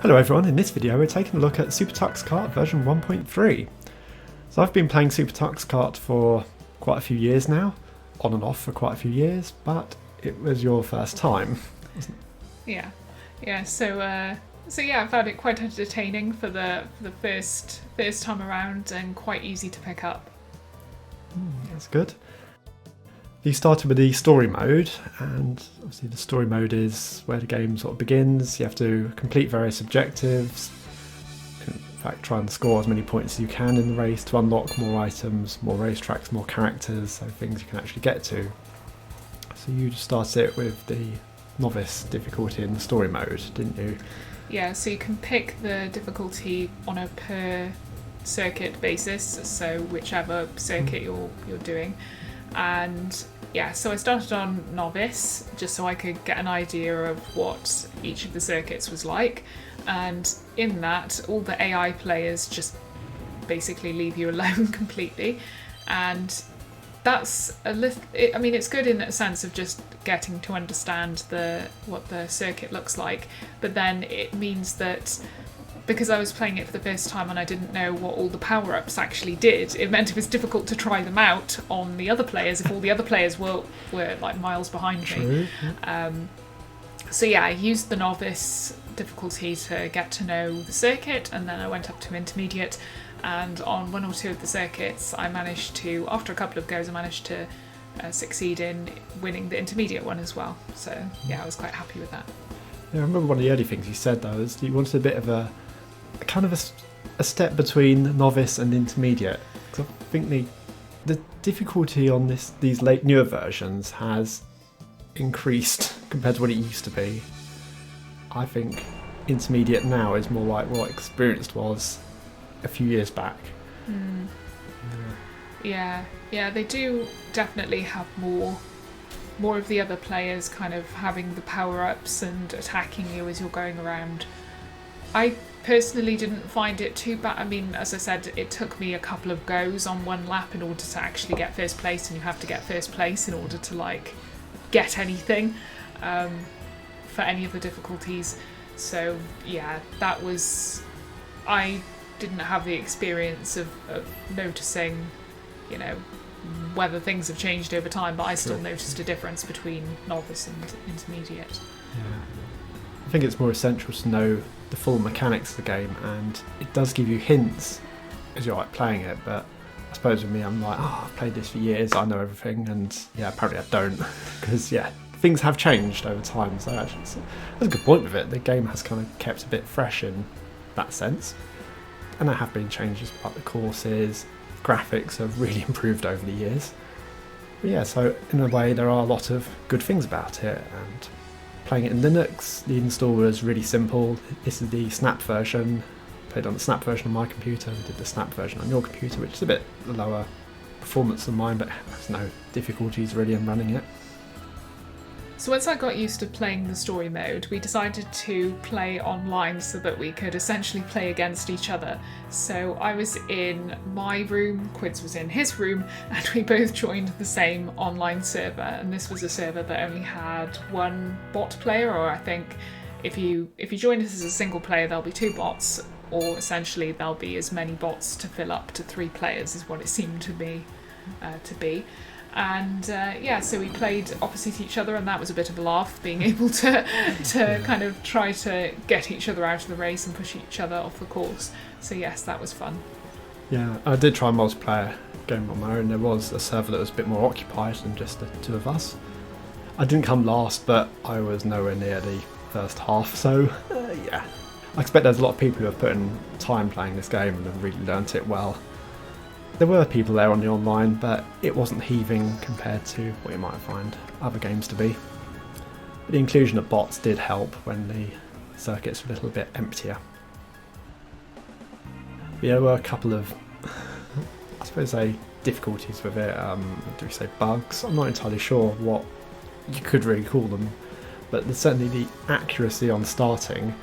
Hello everyone, in this video we're taking a look at SuperTuxKart version 1.3. So I've been playing SuperTuxKart for quite a few years now, on and off for quite a few years, but it was your first time, wasn't it? Yeah. So I found it quite entertaining for the first time around and quite easy to pick up. That's good. You started with the story mode, and obviously the story mode is where the game sort of begins. You have to complete various objectives, in fact try and score as many points as you can in the race to unlock more items, more racetracks, more characters, so things you can actually get to. So you just started it with the novice difficulty in the story mode, didn't you? Yeah, so you can pick the difficulty on a per circuit basis, so whichever circuit you're doing. And yeah, so I started on novice just so I could get an idea of what each of the circuits was like, and in that all the AI players just basically leave you alone completely, and that's it's good in a sense of just getting to understand what the circuit looks like, but then it means that because I was playing it for the first time and I didn't know what all the power-ups actually did, it meant it was difficult to try them out on the other players if all the other players were like miles behind me. So yeah, I used the novice difficulty to get to know the circuit, and then I went up to intermediate, and on one or two of the circuits I managed to, after a couple of goes, succeed in winning the intermediate one as well. So yeah, I was quite happy with that. Yeah, I remember one of the early things you said though is you wanted a bit of a step between novice and intermediate, because I think the difficulty on these newer versions has increased compared to what it used to be. I think intermediate now is more like what experienced was a few years back. Yeah, they do definitely have more of the other players kind of having the power-ups and attacking you as you're going around. I personally didn't find it too bad. I mean, as I said, it took me a couple of goes on one lap in order to actually get first place, and you have to get first place in order to like get anything for any of the difficulties. So yeah, I didn't have the experience of noticing, whether things have changed over time, but I still noticed a difference between novice and intermediate. Yeah. I think it's more essential to know the full mechanics of the game, and it does give you hints as you're like playing it, but I suppose with me I'm like, I've played this for years, I know everything, and yeah, apparently I don't, because yeah, things have changed over time, so actually that's a good point with it. The game has kind of kept a bit fresh in that sense, and there have been changes about the courses. Graphics have really improved over the years. But yeah, so in a way there are a lot of good things about it, and playing it in Linux, the install was really simple. This is the Snap version. Played on the Snap version on my computer, we did the Snap version on your computer, which is a bit lower performance than mine, but there's no difficulties really in running it. So once I got used to playing the story mode, we decided to play online so that we could essentially play against each other. So I was in my room, Quids was in his room, and we both joined the same online server. And this was a server that only had one bot player, or I think if you join us as a single player, there'll be two bots, or essentially there'll be as many bots to fill up to 3 players is what it seemed to be. And so we played opposite each other, and that was a bit of a laugh, being able to kind of try to get each other out of the race and push each other off the course. So yes, that was fun. Yeah, I did try a multiplayer game on my own. There was a server that was a bit more occupied than just the two of us. I didn't come last, but I was nowhere near the first half, so yeah. I expect there's a lot of people who have put in time playing this game and have really learnt it well. There were people there on the online, but it wasn't heaving compared to what you might find other games to be. But the inclusion of bots did help when the circuits were a little bit emptier. But yeah, there were a couple of, I suppose, difficulties with it. Do we say bugs? I'm not entirely sure what you could really call them, but there's certainly the accuracy on starting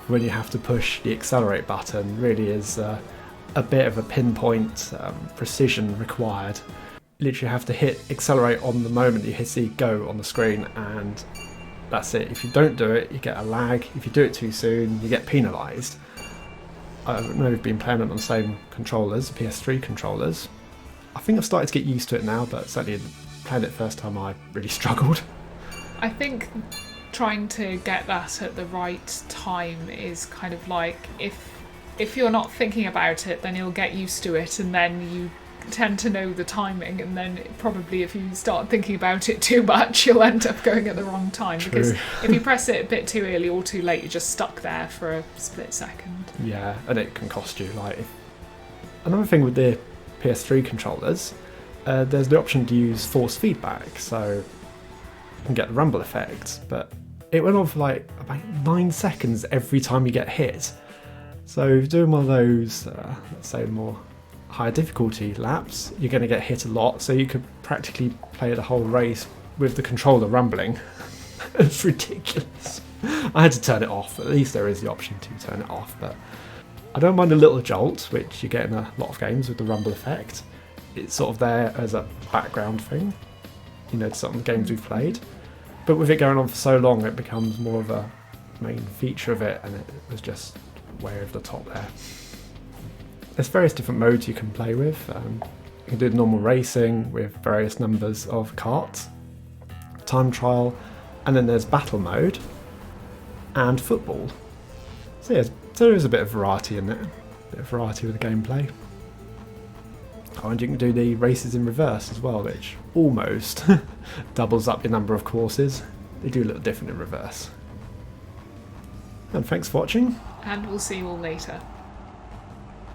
when you have to push the accelerate button really is a bit of a pinpoint precision required. You literally have to hit accelerate on the moment you hit the go on the screen, and that's it. If you don't do it, you get a lag. If you do it too soon, you get penalised. I know we've been playing it on the same controllers, PS3 controllers. I think I've started to get used to it now, but certainly playing it first time I really struggled. I think trying to get that at the right time is kind of like, if you're not thinking about it, then you'll get used to it, and then you tend to know the timing, and then probably if you start thinking about it too much, you'll end up going at the wrong time. True. Because if you press it a bit too early or too late, you're just stuck there for a split second. Yeah, and it can cost you. Another thing with the PS3 controllers, there's the option to use force feedback, so you can get the rumble effect, but it went on for like about 9 seconds every time you get hit. So if you're doing one of those, let's say more higher difficulty laps, you're going to get hit a lot, so you could practically play the whole race with the controller rumbling. It's ridiculous. I had to turn it off. At least there is the option to turn it off, but I don't mind a little jolt, which you get in a lot of games with the rumble effect. It's sort of there as a background thing, to some of the games we've played. But with it going on for so long, it becomes more of a main feature of it, and it was just way over the top there. There's various different modes you can play with. You can do normal racing with various numbers of karts, time trial, and then there's battle mode and football. So yeah, there is a bit of variety in it, a bit of variety with the gameplay. Oh, and you can do the races in reverse as well, which almost doubles up your number of courses. They do a little different in reverse. And thanks for watching. And we'll see you all later.